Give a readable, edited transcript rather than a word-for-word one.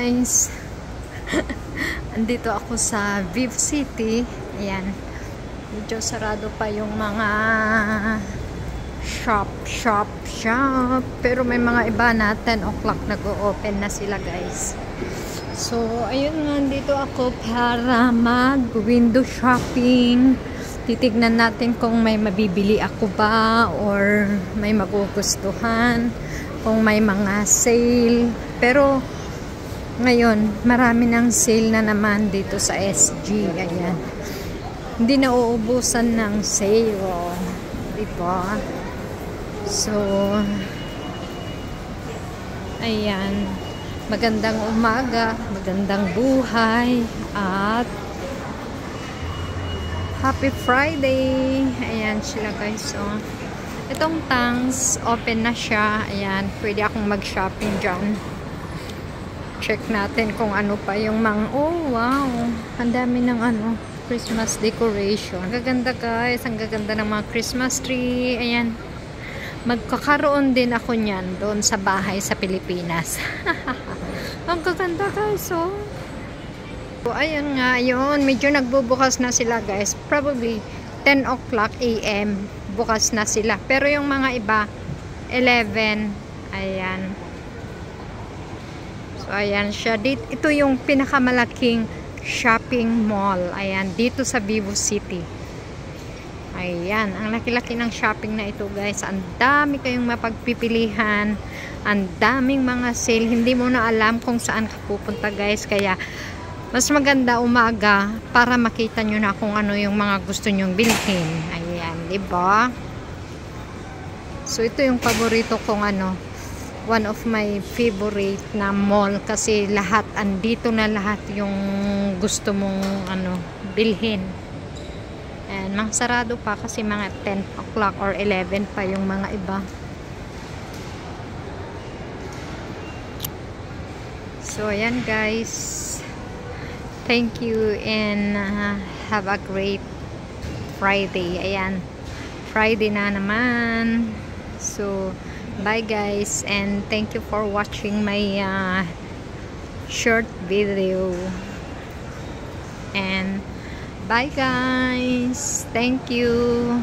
guys. Andito ako sa Viv City. Ayan. Medyo sarado pa yung mga shop. Pero may mga iba na 10 o'clock nag-o-open na sila guys. So, ayun nga, dito ako para mag-window shopping. Titignan natin kung may mabibili ako ba or may magugustuhan, kung may mga sale. Pero ngayon, marami ng sale na naman dito sa SG. Ayan. Hindi na uubusan ng sale. Diba? So, ayan. Magandang umaga, magandang buhay, at Happy Friday! Ayan sila guys. Oh. Itong Tangs, open na siya. Ayan, pwede akong mag-shopping dyan. Check natin kung ano pa yung mga... Oh, wow! Ang dami ng Christmas decoration. Ang gaganda guys. Ang gaganda ng mga Christmas tree. Ayan. Magkakaroon din ako niyan doon sa bahay sa Pilipinas. Ang gaganda guys, oh. So, ayun nga, yun. Medyo nagbubukas na sila guys. Probably 10 o'clock AM bukas na sila. Pero yung mga iba, 11. Ayan. So, ayan siya. Ito yung pinakamalaking shopping mall. Ayan, dito sa Vivo City. Ayan, ang laki-laki ng shopping na ito guys. Ang dami kayong mapagpipilihan. Ang daming mga sale. Hindi mo na alam kung saan ka pupunta guys. Kaya, mas maganda umaga para makita nyo na kung ano yung mga gusto nyong bilhin. Ayan, diba? So, ito yung paborito kong one of my favorite na mall. Kasi lahat, andito na lahat yung gusto mong bilhin. And mga sarado pa kasi mga 10 o'clock or 11 pa yung mga iba. So, ayan guys. Thank you and have a great Friday. Ayan. Friday na naman. So, bye guys and thank you for watching my short video. And bye guys. Thank you.